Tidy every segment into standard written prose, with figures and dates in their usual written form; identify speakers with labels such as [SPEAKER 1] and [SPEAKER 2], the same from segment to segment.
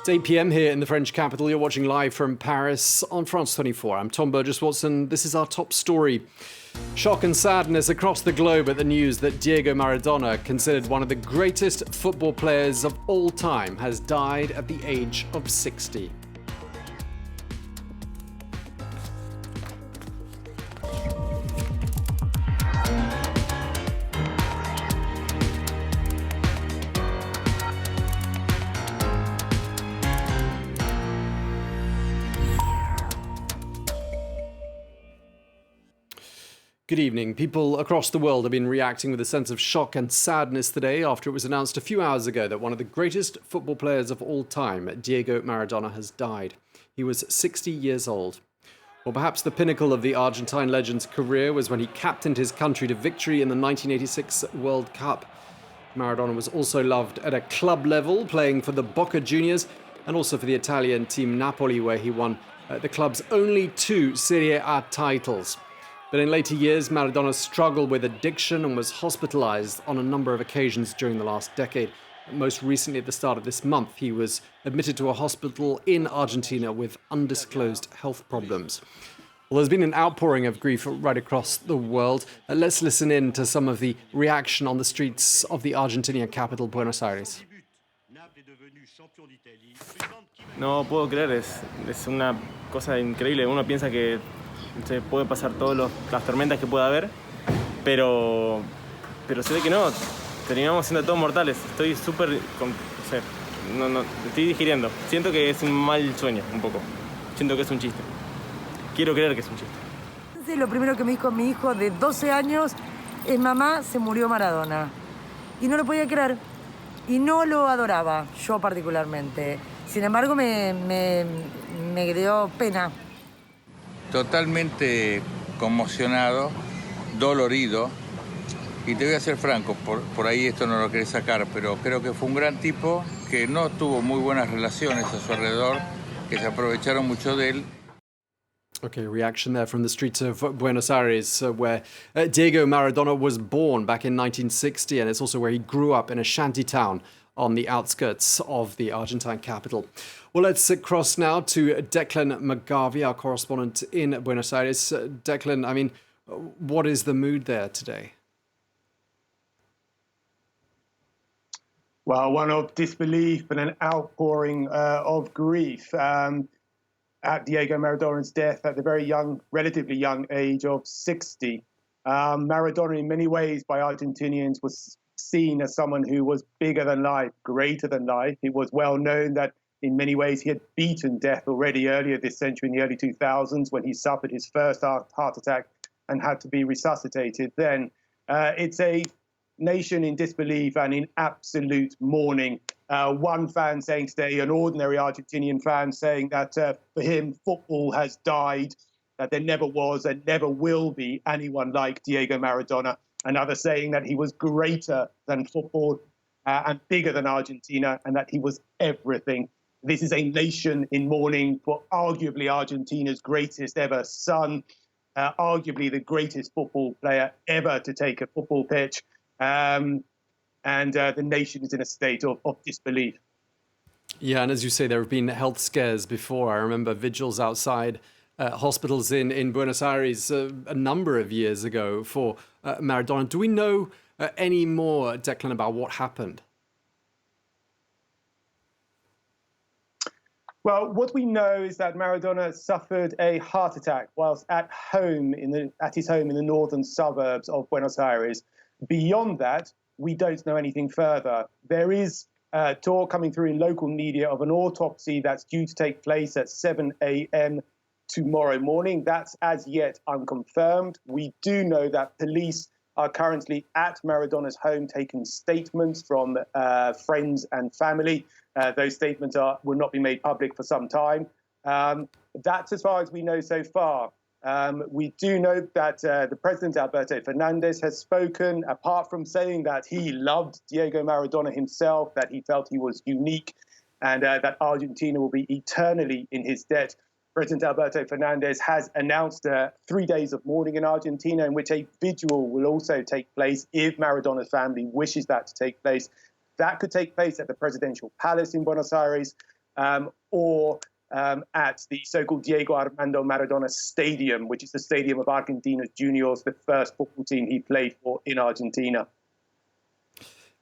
[SPEAKER 1] It's 8 p.m. here in the French capital. You're watching live from Paris on France 24. I'm Tom Burgess-Watson. This is our top story. Shock and sadness across the globe at the news that Diego Maradona, considered one of the greatest football players of all time, has died at the age of 60. Good evening. People across the world have been reacting with a sense of shock and sadness today after it was announced a few hours ago that one of the greatest football players of all time, Diego Maradona, has died. He was 60 years old. Well, perhaps the pinnacle of the Argentine legend's career was when he captained his country to victory in the 1986 World Cup. Maradona was also loved at a club level, playing for the Boca Juniors and also for the Italian team Napoli, where he won the club's only 2 Serie A titles. But in later years, Maradona struggled with addiction and was hospitalized on a number of occasions during the last decade. Most recently, at the start of this month, he was admitted to a hospital in Argentina with undisclosed health problems. Well, there's been an outpouring of grief right across the world. Let's listen in to some of the reaction on the streets of the Argentinian capital, Buenos Aires.
[SPEAKER 2] No puedo creer, es una cosa increíble. Uno piensa que se puede pasar todas las tormentas que pueda haber, pero se ve que no. Terminamos siendo todos mortales. Estoy súper, no estoy digiriendo. Siento que es un mal sueño, un poco. Siento que es un chiste. Quiero creer que es un chiste.
[SPEAKER 3] Lo primero que me dijo mi hijo de 12 años es: mamá, se murió Maradona. Y no lo podía creer. Y no lo adoraba, yo particularmente. Sin embargo, me dio pena.
[SPEAKER 4] Totalmente conmocionado, dolorido, y te voy a ser franco, por ahí esto no lo querés sacar, pero creo que fue un gran tipo que no tuvo muy buenas relaciones a su alrededor, que se aprovecharon mucho de él.
[SPEAKER 1] Okay, reaction there from the streets of Buenos Aires, where Diego Maradona was born back in 1960, and it's also where he grew up in a shanty town on the outskirts of the Argentine capital. Well, let's cross now to Declan McGarvey, our correspondent in Buenos Aires. Declan, I mean, what is the mood there today?
[SPEAKER 5] Well, one of disbelief and an outpouring of grief at Diego Maradona's death at the very young, relatively young age of 60. Maradona, in many ways, by Argentinians, was seen as someone who was bigger than life, greater than life. It was well known that in many ways he had beaten death already earlier this century, in the early 2000s, when he suffered his first heart attack and had to be resuscitated then. It's a nation in disbelief and in absolute mourning. One fan saying today, an ordinary Argentinian fan saying that for him, football has died, that there never was and never will be anyone like Diego Maradona. Another saying that he was greater than football and bigger than Argentina, and that he was everything. This is a nation in mourning for arguably Argentina's greatest ever son, arguably the greatest football player ever to take a football pitch. And the nation is in a state of disbelief.
[SPEAKER 1] Yeah, and as you say, there have been health scares before. I remember vigils outside hospitals in Buenos Aires a number of years ago for Maradona. Do we know any more, Declan, about what happened?
[SPEAKER 5] Well, what we know is that Maradona suffered a heart attack whilst at his home in the northern suburbs of Buenos Aires. Beyond that, we don't know anything further. There is talk coming through in local media of an autopsy that's due to take place at 7 a.m. tomorrow morning. That's as yet unconfirmed. We do know that police are currently at Maradona's home taking statements from friends and family. Those statements will not be made public for some time. That's as far as we know so far. We do know that the president, Alberto Fernandez, has spoken, apart from saying that he loved Diego Maradona himself, that he felt he was unique, and that Argentina will be eternally in his debt. President Alberto Fernandez has announced 3 days of mourning in Argentina, in which a vigil will also take place if Maradona's family wishes that to take place. That could take place at the presidential palace in Buenos Aires. or at the so-called Diego Armando Maradona Stadium, which is the stadium of Argentina's juniors, the first football team he played for in Argentina.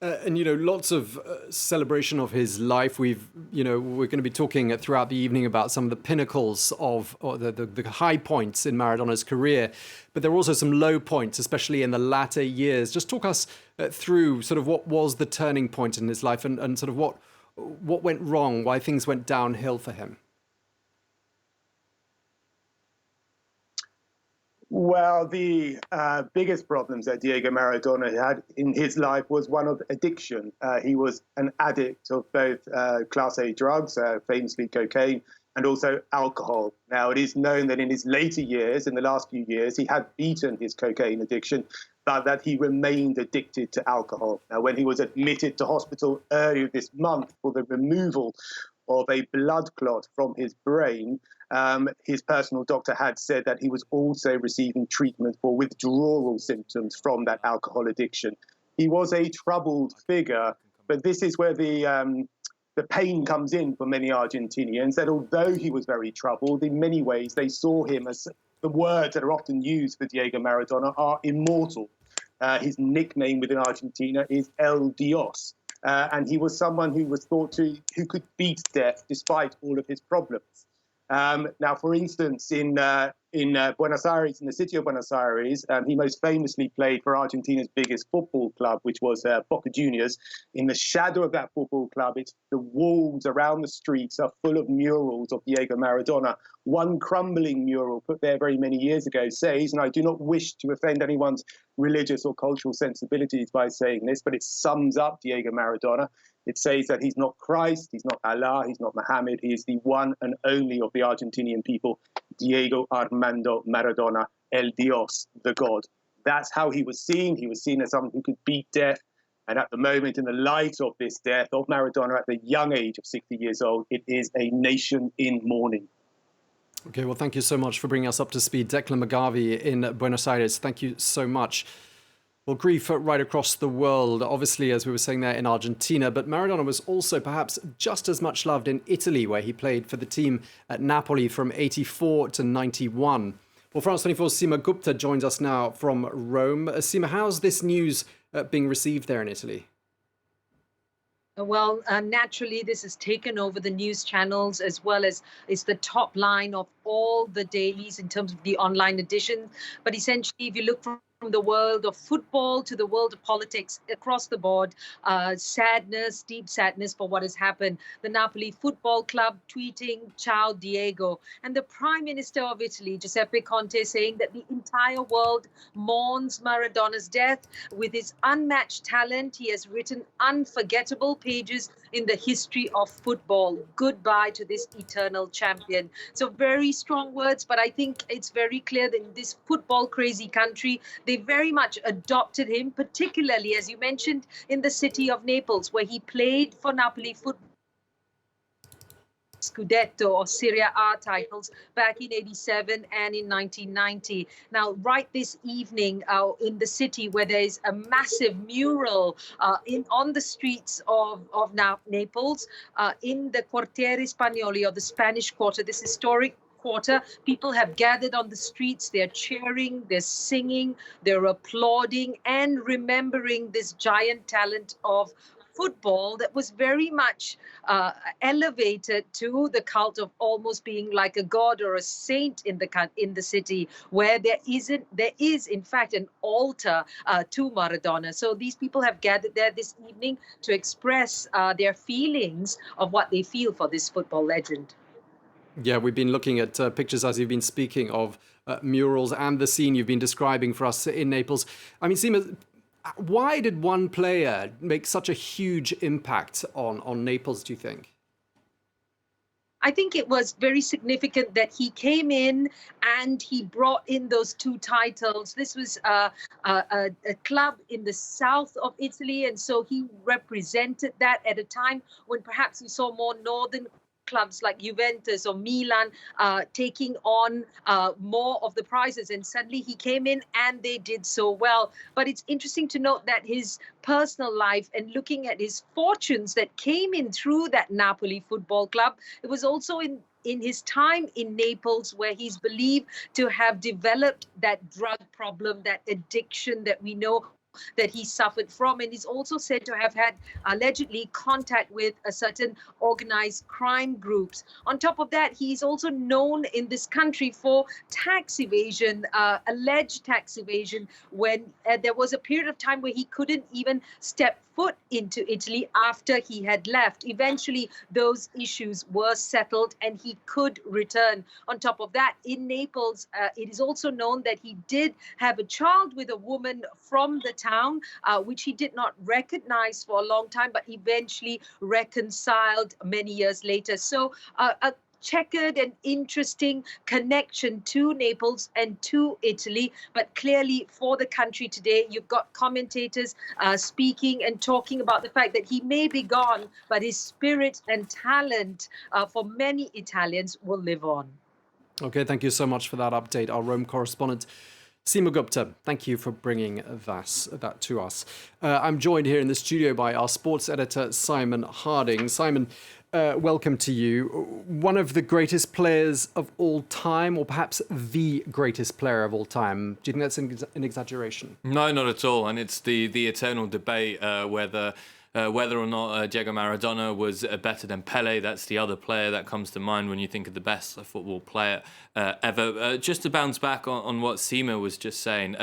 [SPEAKER 1] And, lots of celebration of his life. We're going to be talking throughout the evening about some of the pinnacles of or the high points in Maradona's career. But there are also some low points, especially in the latter years. Just talk us through sort of what was the turning point in his life and sort of what went wrong, why things went downhill for him.
[SPEAKER 5] Well, the biggest problems that Diego Maradona had in his life was one of addiction. He was an addict of both Class A drugs, famously cocaine, and also alcohol. Now, it is known that in his later years, in the last few years, he had beaten his cocaine addiction, but that he remained addicted to alcohol. Now, when he was admitted to hospital earlier this month for the removal of a blood clot from his brain, his personal doctor had said that he was also receiving treatment for withdrawal symptoms from that alcohol addiction. He was a troubled figure, but this is where the pain comes in for many Argentinians, that although he was very troubled, in many ways they saw him as the words that are often used for Diego Maradona are immortal. His nickname within Argentina is El Dios. And he was someone who was who could beat death despite all of his problems. Now, for instance, in Buenos Aires, in the city of Buenos Aires, he most famously played for Argentina's biggest football club, which was Boca Juniors. In the shadow of that football club, the walls around the streets are full of murals of Diego Maradona. One crumbling mural put there very many years ago says, and I do not wish to offend anyone's religious or cultural sensibilities by saying this, but it sums up Diego Maradona. It says that he's not Christ, he's not Allah, he's not Muhammad, he is the one and only of the Argentinian people, Diego Armando Maradona, El Dios, the God. That's how he was seen. He was seen as someone who could beat death. And at the moment, in the light of this death of Maradona at the young age of 60 years old, it is a nation in mourning.
[SPEAKER 1] Okay, well, thank you so much for bringing us up to speed. Declan McGarvey in Buenos Aires, thank you so much. Well, grief right across the world, obviously, as we were saying there, in Argentina. But Maradona was also perhaps just as much loved in Italy, where he played for the team at Napoli from 84 to 91. Well, France 24's Seema Gupta joins us now from Rome. Seema, how's this news being received there in Italy?
[SPEAKER 6] Well, naturally, this has taken over the news channels as well as it's the top line of all the dailies in terms of the online edition. But essentially, if you look from the world of football to the world of politics across the board, sadness, deep sadness for what has happened. The Napoli Football Club tweeting, "Ciao Diego." And the Prime Minister of Italy, Giuseppe Conte, saying that the entire world mourns Maradona's death. With his unmatched talent, he has written unforgettable pages in the history of football. Goodbye to this eternal champion. So very strong words, but I think it's very clear that in this football crazy country, they very much adopted him, particularly, as you mentioned, in the city of Naples, where he played for Napoli football. Scudetto or Serie A titles back in 87 and in 1990. Now, right this evening in the city where there is a massive mural on the streets of Naples, in the Quartiere Spagnoli, or the Spanish Quarter, this historic quarter, people have gathered on the streets. They're cheering, they're singing, they're applauding and remembering this giant talent of football that was very much elevated to the cult of almost being like a god or a saint in the city, where there is in fact an altar to Maradona. So these people have gathered there this evening to express their feelings of what they feel for this football legend.
[SPEAKER 1] Yeah, we've been looking at pictures as you've been speaking of murals and the scene you've been describing for us in Naples. I mean, Seema, why did one player make such a huge impact on Naples, do you think?
[SPEAKER 6] I think it was very significant that he came in and he brought in those two titles. This was a club in the south of Italy, and so he represented that at a time when perhaps we saw more northern clubs like Juventus or Milan taking on more of the prizes. And suddenly he came in and they did so well. But it's interesting to note that his personal life and looking at his fortunes that came in through that Napoli football club, it was also in his time in Naples, where he's believed to have developed that drug problem, that addiction that we know that he suffered from. And he's also said to have had allegedly contact with a certain organized crime groups. On top of that, he's also known in this country for tax evasion, alleged tax evasion, when there was a period of time where he couldn't even step foot into Italy after he had left. Eventually, those issues were settled and he could return. On top of that, in Naples, it is also known that he did have a child with a woman from the town, which he did not recognize for a long time, but eventually reconciled many years later. So a checkered and interesting connection to Naples and to Italy. But clearly for the country today, you've got commentators speaking and talking about the fact that he may be gone, but his spirit and talent for many Italians will live on.
[SPEAKER 1] Okay, thank you so much for that update. Our Rome correspondent, Seema Gupta, thank you for bringing that to us. I'm joined here in the studio by our sports editor, Simon Harding. Simon, welcome to you. One of the greatest players of all time, or perhaps the greatest player of all time. Do you think that's an exaggeration?
[SPEAKER 7] No, not at all. And it's the eternal debate whether or not Diego Maradona was better than Pele. That's the other player that comes to mind when you think of the best football player ever. Just to bounce back on what Seema was just saying,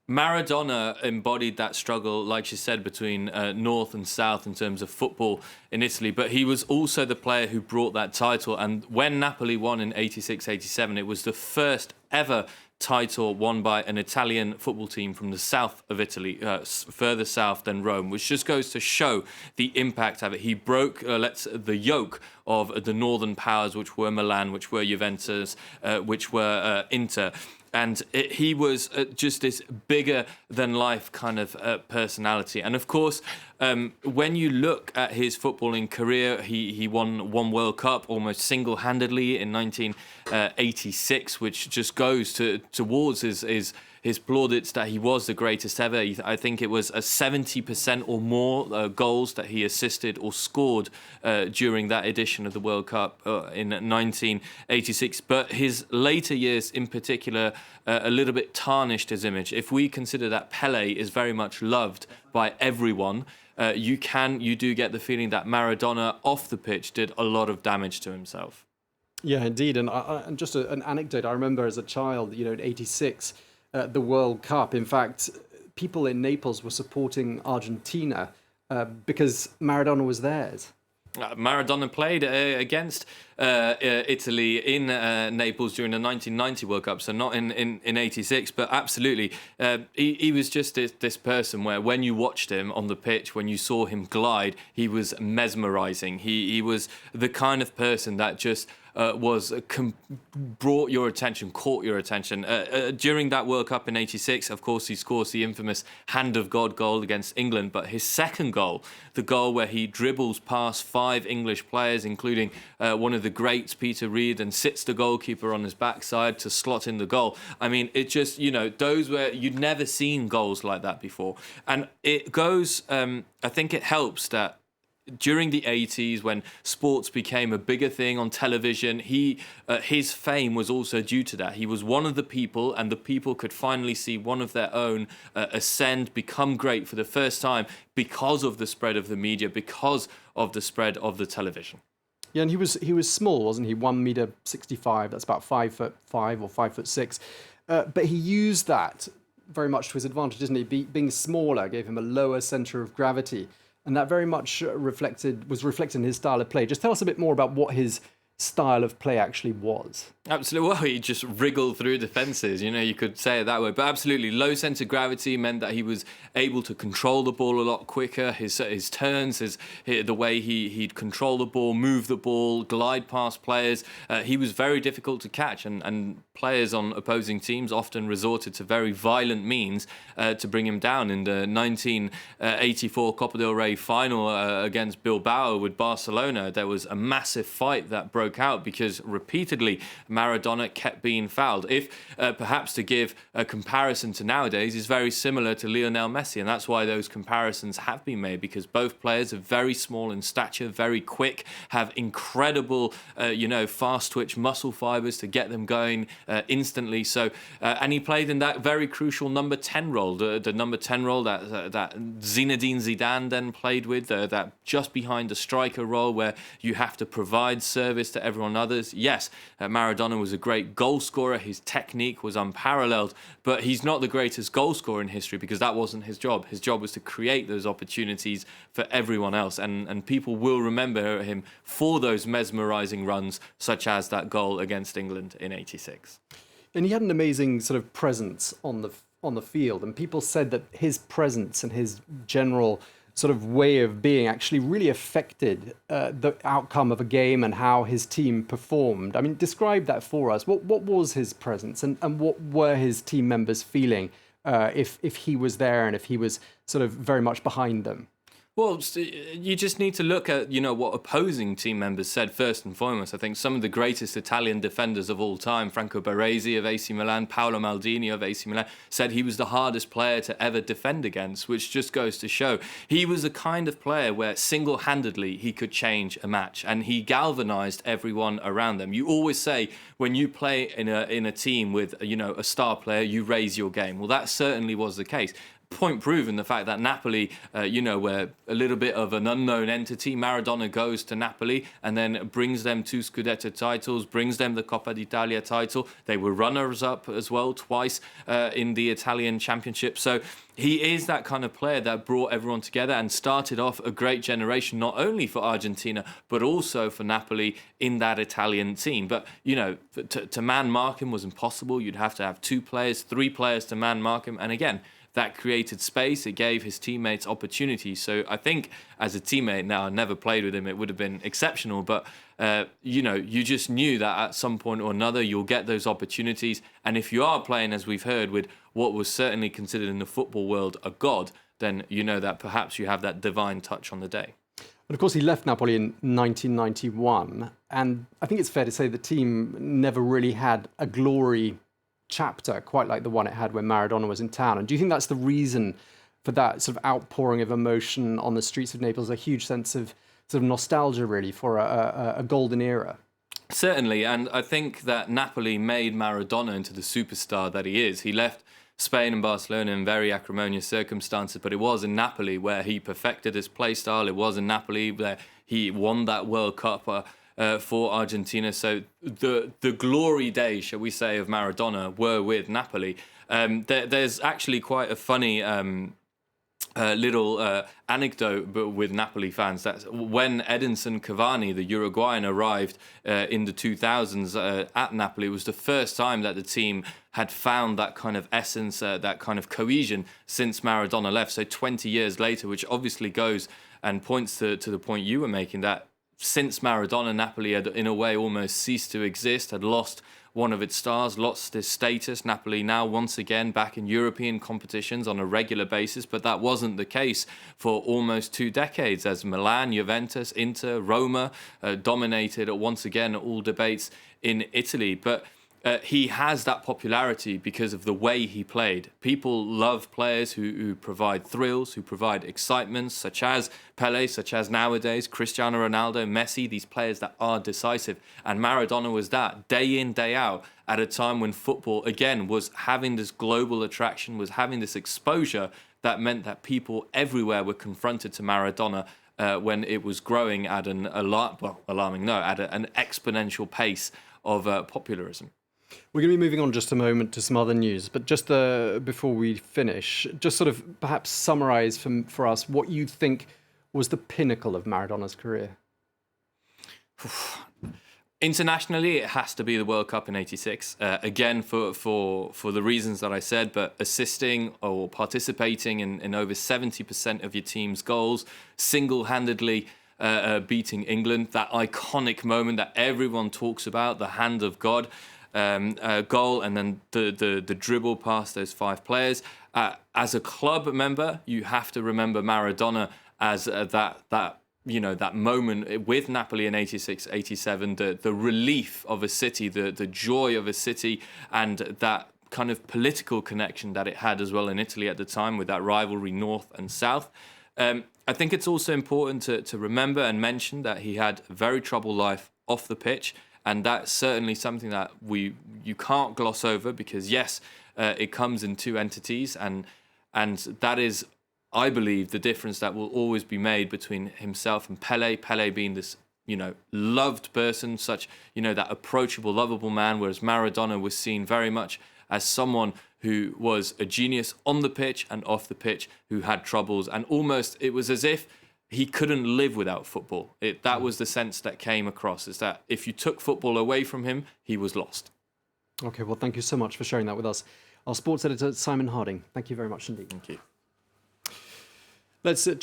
[SPEAKER 7] Maradona embodied that struggle, like she said, between north and south in terms of football in Italy. But he was also the player who brought that title. And when Napoli won in 86-87, it was the first ever title won by an Italian football team from the south of Italy, further south than Rome, which just goes to show the impact of it. He broke the yoke of the northern powers, which were Milan, which were Juventus, which were Inter. And he was just this bigger than life kind of personality. And of course, when you look at his footballing career, he won one World Cup almost single-handedly in 1986, which just goes towards his plaudits that he was the greatest ever. I think it was 70% or more goals that he assisted or scored during that edition of the World Cup in 1986. But his later years in particular a little bit tarnished his image. If we consider that Pele is very much loved by everyone, you do get the feeling that Maradona off the pitch did a lot of damage to himself.
[SPEAKER 1] Yeah, indeed. And just an anecdote, I remember as a child, in 86, the World Cup. In fact, people in Naples were supporting Argentina because Maradona was theirs.
[SPEAKER 7] Maradona played against Italy in Naples during the 1990 World Cup, so not in 86, but absolutely. He was just this person where when you watched him on the pitch, when you saw him glide, he was mesmerizing. He was the kind of person that just brought your attention, caught your attention. During that World Cup in 86, of course, he scores the infamous Hand of God goal against England, but his second goal, the goal where he dribbles past 5 English players, including one of the greats, Peter Reid, and sits the goalkeeper on his backside to slot in the goal. I mean, it just, those were, you'd never seen goals like that before. And it goes, I think it helps that during the 80s, when sports became a bigger thing on television, his fame was also due to that. He was one of the people, and the people could finally see one of their own ascend, become great for the first time because of the spread of the media, because of the spread of the television.
[SPEAKER 1] Yeah, and he was small, wasn't he? 1.65 m. That's about 5'5" or 5'6". But he used that very much to his advantage, didn't he? Being smaller gave him a lower centre of gravity. And that very much was reflected in his style of play. Just tell us a bit more about what his style of play actually was. Absolutely.
[SPEAKER 7] Well, he just wriggled through defences, you could say it that way. But absolutely, low centre of gravity meant that he was able to control the ball a lot quicker. His turns, the way he'd control the ball, move the ball, glide past players. He was very difficult to catch. And players on opposing teams often resorted to very violent means to bring him down. In the 1984 Copa del Rey final against Bilbao with Barcelona, there was a massive fight that broke out because repeatedly Maradona kept being fouled. If perhaps to give a comparison to nowadays, is very similar to Lionel Messi, and that's why those comparisons have been made, because both players are very small in stature, very quick, have incredible fast twitch muscle fibers to get them going instantly. So and he played in that very crucial number 10 role, the number 10 role that Zinedine Zidane then played with, that just behind the striker role where you have to provide service to everyone others. Yes, Maradona was a great goal scorer. His technique was unparalleled, but he's not the greatest goal scorer in history because that wasn't his job. His job was to create those opportunities for everyone else, and people will remember him for those mesmerising runs, such as that goal against England in '86.
[SPEAKER 1] And he had an amazing sort of presence on the field, and people said that his presence and his general sort of way of being actually really affected the outcome of a game and how his team performed. I mean, describe that for us. What was his presence, and what were his team members feeling if he was there and if he was sort of very much behind them?
[SPEAKER 7] Well, you just need to look at, what opposing team members said first and foremost. I think some of the greatest Italian defenders of all time, Franco Baresi of AC Milan, Paolo Maldini of AC Milan, said he was the hardest player to ever defend against, which just goes to show he was the kind of player where single-handedly he could change a match, and he galvanized everyone around them. You always say when you play in a team with, a star player, you raise your game. Well, that certainly was the case. Point proven, the fact that Napoli, were a little bit of an unknown entity. Maradona goes to Napoli and then brings them 2 Scudetto titles, brings them the Coppa d'Italia title. They were runners-up as well twice in the Italian Championship. So he is that kind of player that brought everyone together and started off a great generation, not only for Argentina, but also for Napoli in that Italian team. But, to man-mark him was impossible. You'd have to have 2 players, 3 players to man-mark him. And again, that created space. It gave his teammates opportunities. So I think as a teammate, now I never played with him, it would have been exceptional. But, you just knew that at some point or another, you'll get those opportunities. And if you are playing, as we've heard, with what was certainly considered in the football world a god, then you know that perhaps you have that divine touch on the day.
[SPEAKER 1] But of course, he left Napoli in 1991. And I think it's fair to say the team never really had a glory chapter quite like the one it had when Maradona was in town. And do you think that's the reason for that sort of outpouring of emotion on the streets of Naples, a huge sense of sort of nostalgia really for a golden era?
[SPEAKER 7] Certainly, and I think that Napoli made Maradona into the superstar that he is. He left Spain and Barcelona in very acrimonious circumstances, but it was in Napoli where he perfected his play style. It was in Napoli where he won that World Cup for Argentina. So the glory days, shall we say, of Maradona were with Napoli. There's actually quite a funny little anecdote with Napoli fans. That when Edinson Cavani, the Uruguayan, arrived in the 2000s at Napoli, it was the first time that the team had found that kind of essence, that kind of cohesion since Maradona left. So 20 years later, which obviously goes and points to the point you were making, that since Maradona, Napoli had in a way almost ceased to exist, had lost one of its stars, lost its status. Napoli now once again back in European competitions on a regular basis, but that wasn't the case for almost 2 decades as Milan, Juventus, Inter, Roma dominated once again all debates in Italy. But he has that popularity because of the way he played. People love players who provide thrills, who provide excitement, such as Pelé, such as nowadays Cristiano Ronaldo, Messi, these players that are decisive. And Maradona was that day in, day out, at a time when football, again, was having this global attraction, was having this exposure that meant that people everywhere were confronted to Maradona when it was growing at an exponential pace of popularism.
[SPEAKER 1] We're going to be moving on just a moment to some other news, but just before we finish, just sort of perhaps summarize for us what you think was the pinnacle of Maradona's career.
[SPEAKER 7] Internationally, it has to be the World Cup in '86. Again, for the reasons that I said, but assisting or participating in over 70% of your team's goals, single-handedly beating England, that iconic moment that everyone talks about, the hand of God. goal, and then the dribble past those 5 players. As a club member, you have to remember Maradona as that moment with Napoli in 86-87, the relief of a city, the joy of a city, and that kind of political connection that it had as well in Italy at the time with that rivalry north and south. I think it's also important to remember and mention that he had a very troubled life off the pitch, and that's certainly something that you can't gloss over, because yes, it comes in 2 entities, and that is, I believe, the difference that will always be made between himself and Pele. Pele being this, loved person, such, that approachable, lovable man, whereas Maradona was seen very much as someone who was a genius on the pitch and off the pitch, who had troubles, and almost it was as if he couldn't live without football. That was the sense that came across, is that if you took football away from him, he was lost.
[SPEAKER 1] Okay, well, thank you so much for sharing that with us. Our sports editor, Simon Harding. Thank you very much indeed.
[SPEAKER 7] Thank you.
[SPEAKER 1] Let's check